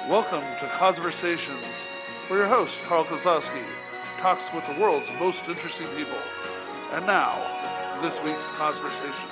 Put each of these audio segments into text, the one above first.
Welcome to Kozversations, where your host, Carl Kozlowski, talks with the world's most interesting people. And now, this week's Kozversation.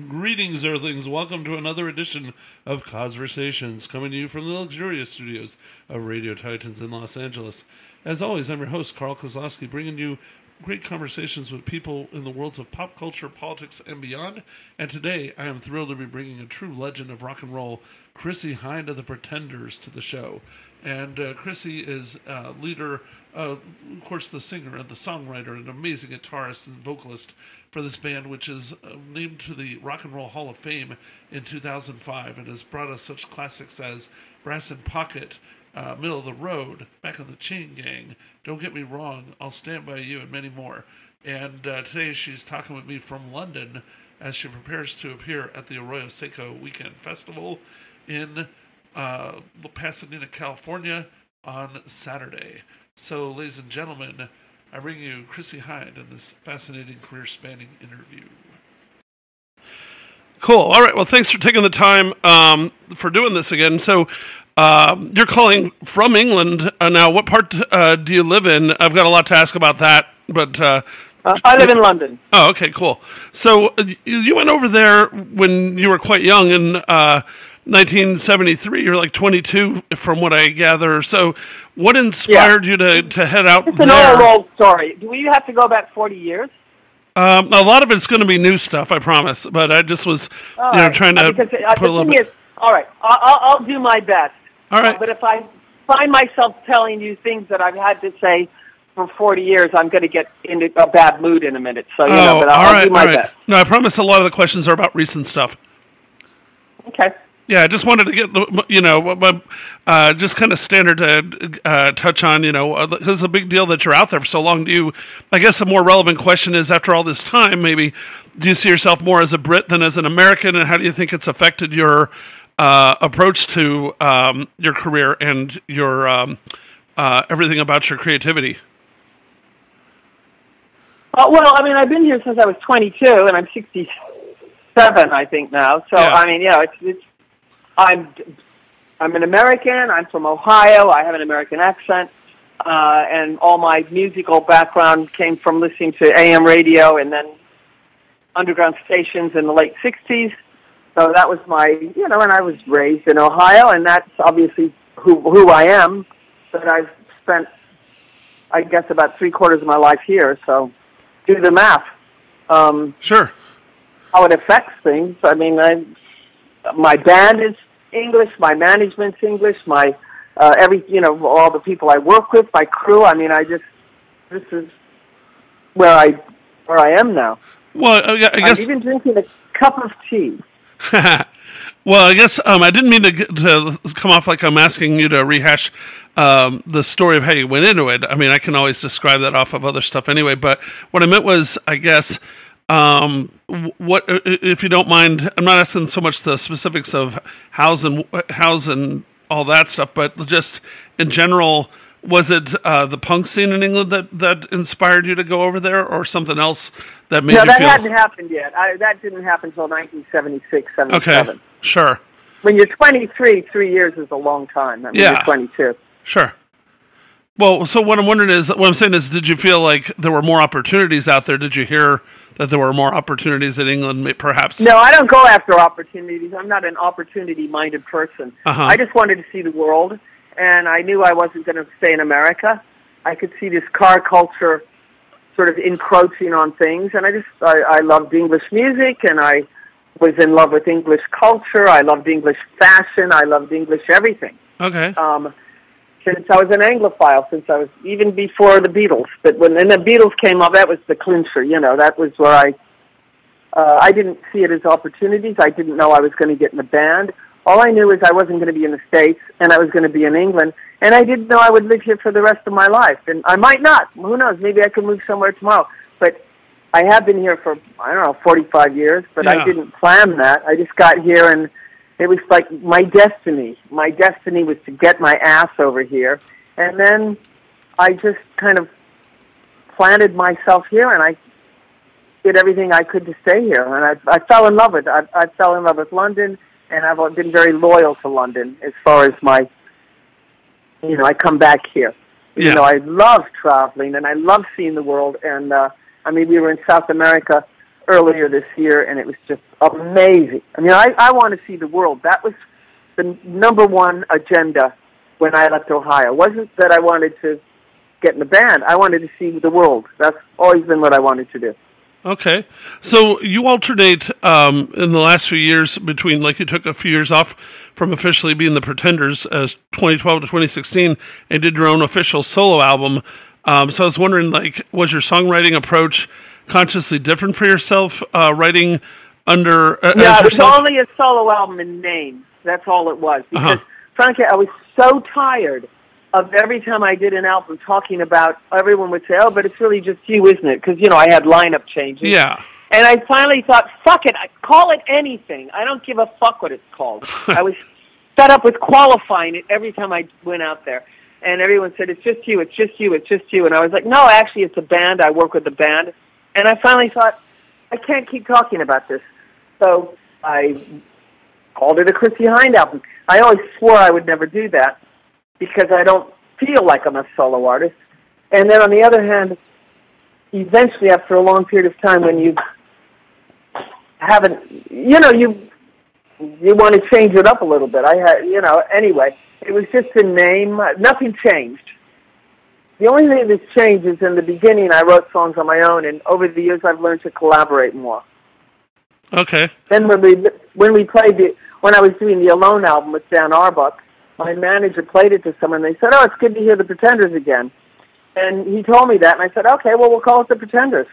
Greetings, Earthlings. Welcome to another edition of Kozversations, coming to you from the luxurious studios of Radio Titans in Los Angeles. As always, I'm your host, Carl Kozlowski, bringing you great conversations with people in the worlds of pop culture, politics, and beyond. And today, I am thrilled to be bringing a true legend of rock and roll, Chrissie Hynde of the Pretenders, to the show. And Chrissie is leader, of course, the singer and the songwriter, and amazing guitarist and vocalist for this band, which is named to the Rock and Roll Hall of Fame in 2005, and has brought us such classics as Brass in Pocket, Middle of the Road, Back of the Chain Gang, Don't Get Me Wrong, I'll Stand By You, and many more. And today she's talking with me from London as she prepares to appear at the Arroyo Seco Weekend Festival in Pasadena, California on Saturday. So, ladies and gentlemen, I bring you Chrissie Hynde in this fascinating career-spanning interview. Cool. All right. Well, thanks for taking the time for doing this again. So, you're calling from England now. What part do you live in? I've got a lot to ask about that, but I live in London. Oh, okay, cool. So you went over there when you were quite young in 1973. You're like 22, from what I gather. So, what inspired you to head out there? It's an old story. Do we have to go back 40 years? A lot of it's going to be new stuff, I promise. But I just was, trying to put a little bit. All right, I'll do my best. All right. But if I find myself telling you things that I've had to say for 40 years, I'm going to get into a bad mood in a minute. So, but I'll do my best. No, I promise a lot of the questions are about recent stuff. Okay. Yeah, I just wanted to get, just kind of standard to touch on, because it's a big deal that you're out there for so long. I guess a more relevant question is, after all this time, maybe, do you see yourself more as a Brit than as an American, and how do you think it's affected your approach to your career and your everything about your creativity? Well, I mean, I've been here since I was 22, and I'm 67, I think, now. So, yeah. I mean, I'm an American. I'm from Ohio. I have an American accent, and all my musical background came from listening to AM radio and then underground stations in the late 60s. So that was my, and I was raised in Ohio, and that's obviously who I am. But I've spent, I guess, about 3/4 of my life here. So do the math. Sure. How it affects things. I mean, my band is English, my management's English, my all the people I work with, my crew. I mean, this is where I am now. Well, I guess I'm even drinking a cup of tea. Well, I guess I didn't mean to come off like I'm asking you to rehash the story of how you went into it. I mean, I can always describe that off of other stuff anyway. But what I meant was, I guess, what, if you don't mind, I'm not asking so much the specifics of house and all that stuff, but just in general, was it the punk scene in England that inspired you to go over there, or something else that made you feel... No, that hadn't happened yet. That didn't happen until 1976, 77. Okay, sure. When you're 23, 3 years is a long time. I mean, you're 22. Sure. Well, so what I'm saying is, did you feel like there were more opportunities out there? Did you hear that there were more opportunities in England, perhaps? No, I don't go after opportunities. I'm not an opportunity-minded person. Uh-huh. I just wanted to see the world, and I knew I wasn't going to stay in America. I could see this car culture sort of encroaching on things, and I loved English music, and I was in love with English culture. I loved English fashion. I loved English everything. Okay. Since I was an Anglophile, since I was even before the Beatles. But when the Beatles came up, that was the clincher. That was where I didn't see it as opportunities. I didn't know I was going to get in a band. All I knew is I wasn't going to be in the States, and I was going to be in England, and I didn't know I would live here for the rest of my life. And I might not. Who knows? Maybe I could move somewhere tomorrow. But I have been here for, 45 years, but I didn't plan that. I just got here, and it was like my destiny. My destiny was to get my ass over here, and then I just kind of planted myself here, and did everything I could to stay here, and I fell in love with it. I fell in love with London, and I've been very loyal to London as far as my, I come back here. Yeah. I love traveling, and I love seeing the world, and, we were in South America earlier this year, and it was just amazing. I want to see the world. That was the number one agenda when I left Ohio. It wasn't that I wanted to get in the band. I wanted to see the world. That's always been what I wanted to do. Okay. So you alternate in the last few years between, like, you took a few years off from officially being the Pretenders as 2012 to 2016 and did your own official solo album. So I was wondering, like, was your songwriting approach consciously different for yourself, writing under it was only a solo album in name. That's all it was. Because, frankly, I was so tired of every time I did an album talking about, everyone would say, oh, but it's really just you, isn't it? Because, I had lineup changes. Yeah. And I finally thought, fuck it, call it anything. I don't give a fuck what it's called. I was fed up with qualifying it every time I went out there. And everyone said, it's just you, it's just you, it's just you. And I was like, no, actually, it's a band. I work with a band. And I finally thought, I can't keep talking about this. So I called it a Chrissie Hynde album. I always swore I would never do that, because I don't feel like I'm a solo artist. And then on the other hand, eventually after a long period of time when you haven't, you want to change it up a little bit. Anyway, it was just a name. Nothing changed. The only thing that's changed is in the beginning I wrote songs on my own, and over the years I've learned to collaborate more. Okay. Then when I was doing the Alone album with Dan Arbuck, my manager played it to someone, and they said, oh, it's good to hear the Pretenders again. And he told me that, and I said, okay, well, we'll call it the Pretenders.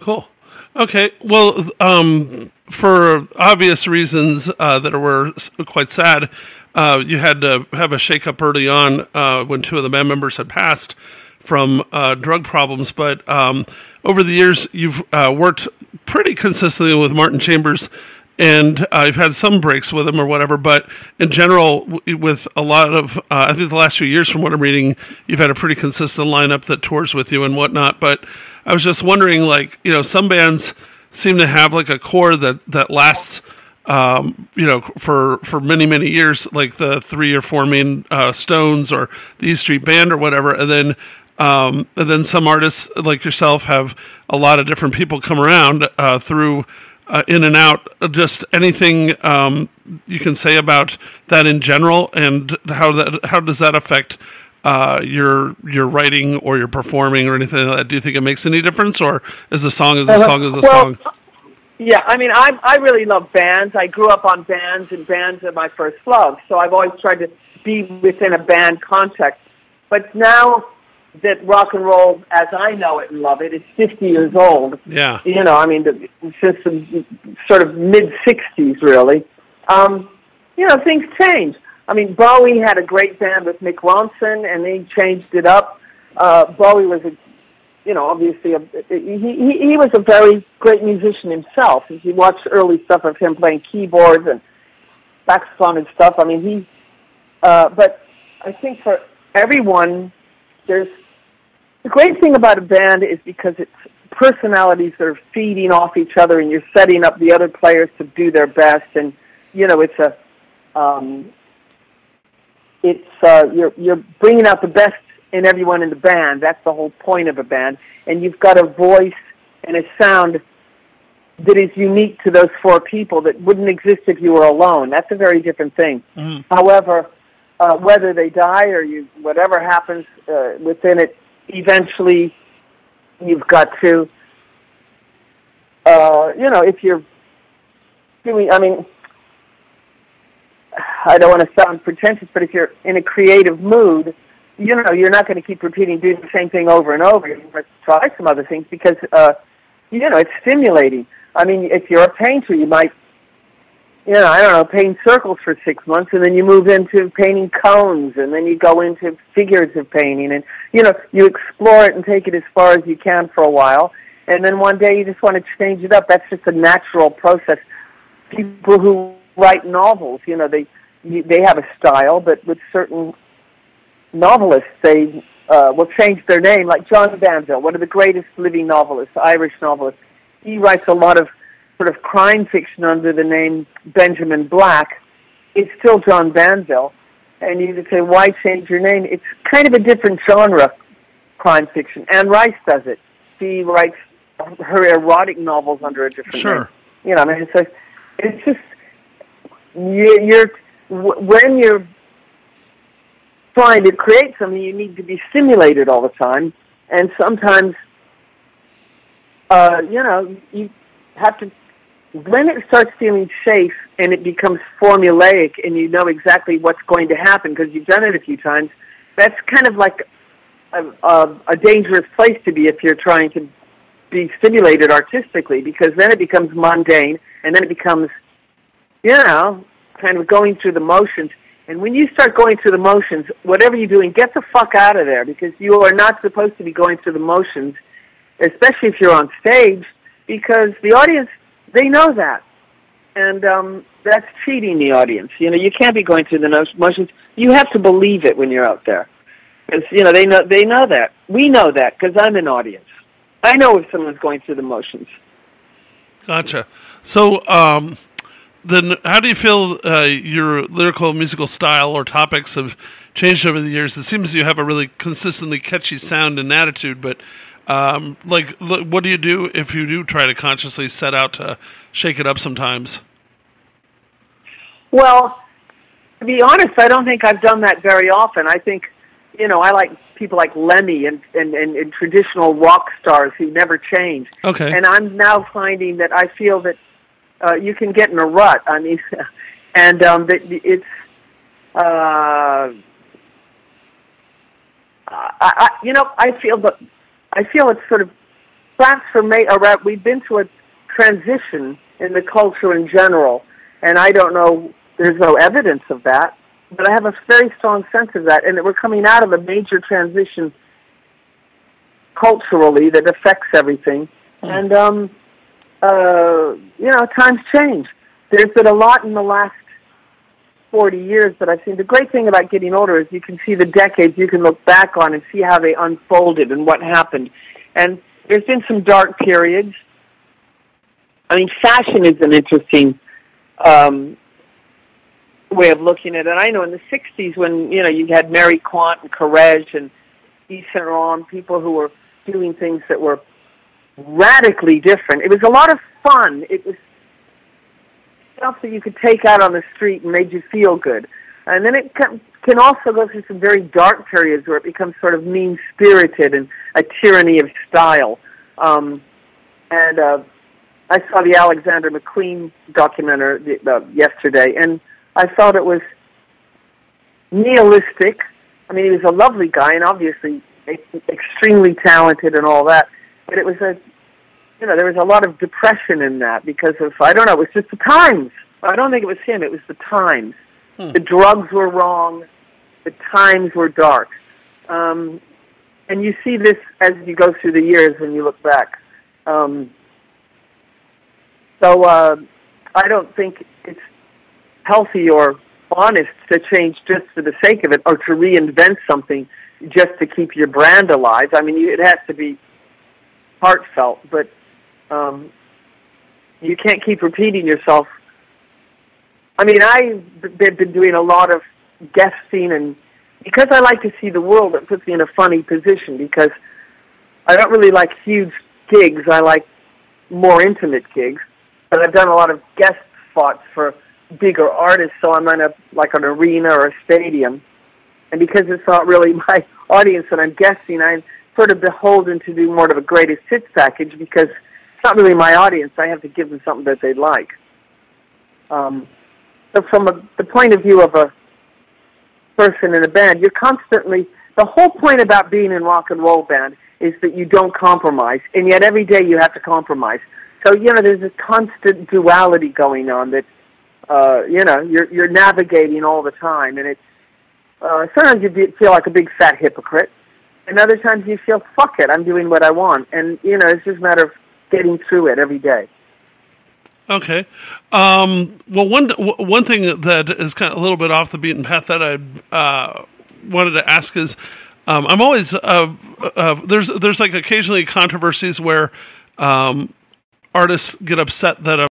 Cool. Okay. Well, for obvious reasons that were quite sad, you had to have a shake-up early on when two of the band members had passed from drug problems. But over the years, you've worked pretty consistently with Martin Chambers, and I've had some breaks with him or whatever, but in general, with a lot of, I think the last few years from what I'm reading, you've had a pretty consistent lineup that tours with you and whatnot. But I was just wondering, like, some bands seem to have like a core that lasts, for many, many years, like the 3 or 4 main Stones or the E Street Band or whatever. And then some artists like yourself have a lot of different people come around through in and out. Just anything you can say about that in general, and how does that affect your writing or your performing or anything like that? Do you think it makes any difference, or is a song a song? Yeah, I really love bands. I grew up on bands, and bands are my first love. So I've always tried to be within a band context. But now that rock and roll, as I know it and love it, is 50 years old. Yeah. Since the sort of mid-60s, really. Things change. Bowie had a great band with Mick Ronson, and they changed it up. Bowie was obviously he was a very great musician himself. If you watch early stuff of him playing keyboards and saxophone and stuff, but I think for everyone, the great thing about a band is because it's personalities that are feeding off each other, and you're setting up the other players to do their best, and you're bringing out the best in everyone in the band. That's the whole point of a band, and you've got a voice and a sound that is unique to those 4 people that wouldn't exist if you were alone. That's a very different thing. Mm-hmm. However, whether they die or whatever happens within it, eventually you've got to, if you're doing, I don't want to sound pretentious, but if you're in a creative mood, you're not going to keep doing the same thing over and over. You must try some other things because, it's stimulating. If you're a painter, you might, paint circles for 6 months, and then you move into painting cones, and then you go into figurative painting, and, you explore it and take it as far as you can for a while, and then one day you just want to change it up. That's just a natural process. People who write novels, they have a style, but with certain novelists, they will change their name, like John Banville, one of the greatest living novelists, Irish novelist. he writes a lot of sort of crime fiction under the name Benjamin Black. It's still John Banville. And you could say, why change your name? It's kind of a different genre, crime fiction. Anne Rice does it. She writes her erotic novels under a different name. You know, I mean, it's just, when you're trying to create something, you need to be stimulated all the time. And sometimes, you know, you have to, when it starts feeling safe and it becomes formulaic and you know exactly what's going to happen because you've done it a few times, that's kind of like a dangerous place to be if you're trying to be stimulated artistically, because then it becomes mundane and then it becomes, you know, kind of going through the motions. And when you start going through the motions, whatever you're doing, get the fuck out of there, because you are not supposed to be going through the motions, especially if you're on stage, because the audience, they know that. And that's cheating the audience. You know, you can't be going through the motions. You have to believe it when you're out there. Because, you know, they know that. We know that because I'm an audience. I know if someone's going through the motions. Gotcha. So, then how do you feel your lyrical musical style or topics have changed over the years? It seems you have a really consistently catchy sound and attitude, but what do you do if you do try to consciously set out to shake it up sometimes? Well, to be honest, I don't think I've done that very often. I think, you know, I like people like Lemmy and traditional rock stars who never change. Okay. And I'm now finding that I feel that you can get in a rut. I mean, and that it's, you know, I feel it's sort of transformation. We've been through a transition in the culture in general, and I don't know, there's no evidence of that, but I have a very strong sense of that, and that we're coming out of a major transition culturally that affects everything. And, you know, times change. There's been a lot in the last 40 years that I've seen. The great thing about getting older is you can see the decades you can look back on and see how they unfolded and what happened. And there's been some dark periods. I mean, fashion is an interesting way of looking at it. I know in the 60s when, you know, you had Mary Quant and Courrèges and Yves Saint Laurent, people who were doing things that were radically different. It was a lot of fun. It was stuff that you could take out on the street and made you feel good. And then it can also go through some very dark periods where it becomes sort of mean-spirited and a tyranny of style. I saw the Alexander McQueen documentary yesterday, and I thought it was nihilistic. I mean, he was a lovely guy and obviously extremely talented and all that, but it was there was a lot of depression in that because of, I don't know, it was just the times. I don't think it was him, it was the times. The drugs were wrong, the times were dark. And you see this as you go through the years when you look back. So I don't think it's healthy or honest to change just for the sake of it or to reinvent something just to keep your brand alive. I mean, it has to be heartfelt, but you can't keep repeating yourself. I mean, I've been doing a lot of guesting, and because I like to see the world, it puts me in a funny position because I don't really like huge gigs. I like more intimate gigs. But I've done a lot of guest spots for bigger artists, so I'm in an arena or a stadium. And because it's not really my audience that I'm guesting, I'm sort of beholden to do more of a greatest hits package because it's not really my audience. I have to give them something that they like. So from the point of view of a person in a band, you're constantly, the whole point about being in rock and roll band is that you don't compromise, and yet every day you have to compromise. So, there's a constant duality going on that, you're navigating all the time, and it's, sometimes you feel like a big fat hypocrite, and other times you feel, fuck it, I'm doing what I want, and, it's just a matter of getting through it every day. Okay. Well, one thing that is kind of a little bit off the beaten path that I wanted to ask is, I'm always there's like occasionally controversies where artists get upset that